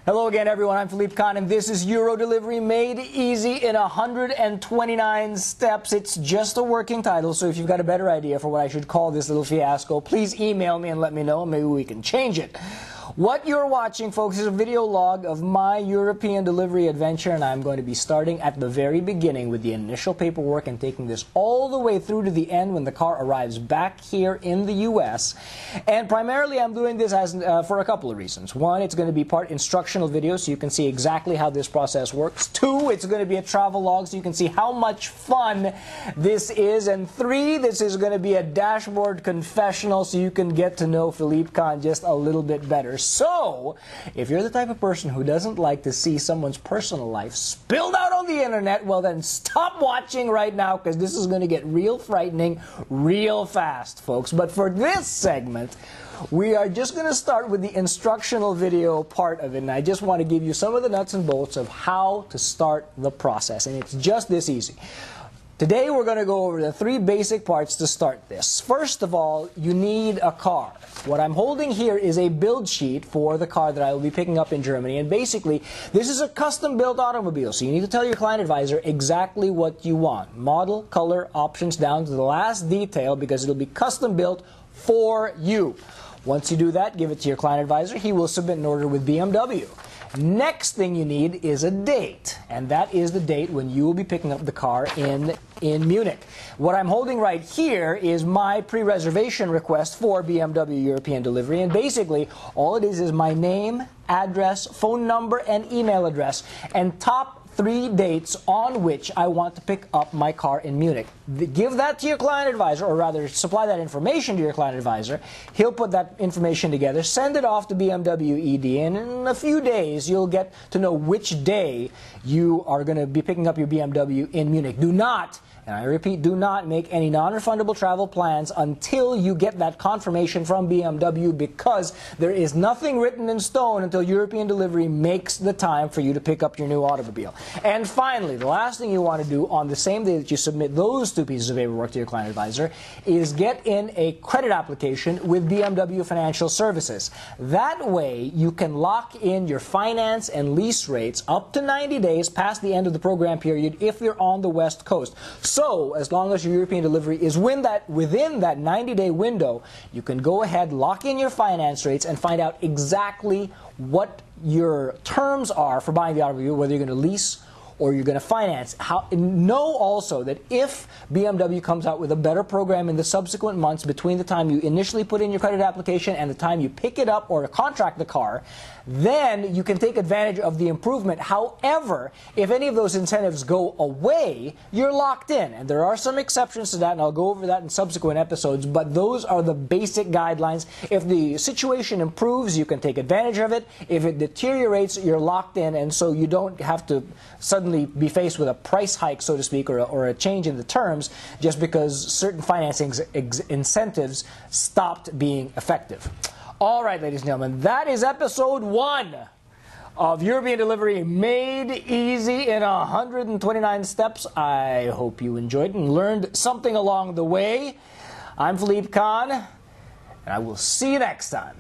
Hello again, everyone. I'm Philippe Kahn, and this is Euro Delivery Made Easy in 129 steps. It's just a working title, so if you've got a better idea for what I should call this little fiasco, please email me and let me know. Maybe we can change it. What you're watching, folks, is a video log of my European delivery adventure, and I'm going to be starting at the very beginning with the initial paperwork and taking this all the way through to the end when the car arrives back here in the U.S. And primarily, I'm doing this for a couple of reasons. One, it's going to be part instructional video, so you can see exactly how this process works. Two, it's going to be a travel log, so you can see how much fun this is. And three, this is going to be a dashboard confessional, so you can get to know Philippe Kahn just a little bit better. So, if you're the type of person who doesn't like to see someone's personal life spilled out on the internet, well then stop watching right now, because this is going to get real frightening real fast, folks. But for this segment, we are just going to start with the instructional video part of it, and I just want to give you some of the nuts and bolts of how to start the process, and it's just this easy. Today we're going to go over the three basic parts to start this. First of all, you need a car. What I'm holding here is a build sheet for the car that I will be picking up in Germany, and basically this is a custom-built automobile, so you need to tell your client advisor exactly what you want. Model, color, options down to the last detail, because it'll be custom-built for you. Once you do that, give it to your client advisor. He will submit an order with BMW. Next thing you need is a date, and that is the date when you will be picking up the car in Munich. What I'm holding right here is my pre-reservation request for BMW European Delivery, and basically all it is my name, address, phone number, and email address, and top 3 dates on which I want to pick up my car in Munich. Give that to your client advisor, or rather supply that information to your client advisor. He'll put that information together, send it off to BMW ED, and in a few days you'll get to know which day you are going to be picking up your BMW in Munich. Do not, and I repeat, do not make any non-refundable travel plans until you get that confirmation from BMW, because there is nothing written in stone until European Delivery makes the time for you to pick up your new automobile. And finally, the last thing you want to do on the same day that you submit those 2 pieces of paperwork to your client advisor is get in a credit application with BMW Financial Services. That way, you can lock in your finance and lease rates up to 90 days past the end of the program period if you're on the West Coast. So, as long as your European Delivery is within that 90-day window, you can go ahead, lock in your finance rates, and find out exactly what your terms are for buying the automobile, whether you're going to lease or you're going to finance. Know also that if BMW comes out with a better program in the subsequent months between the time you initially put in your credit application and the time you pick it up or contract the car, then you can take advantage of the improvement. However, if any of those incentives go away, you're locked in. And there are some exceptions to that, and I'll go over that in subsequent episodes, but those are the basic guidelines. If the situation improves, you can take advantage of it. If it deteriorates, you're locked in, and so you don't have to suddenly be faced with a price hike, so to speak, or a change in the terms just because certain financing incentives stopped being effective. All right, ladies and gentlemen, that is episode 1 of European Delivery Made Easy in 129 steps. I hope you enjoyed and learned something along the way. I'm Philippe Kahn, and I will see you next time.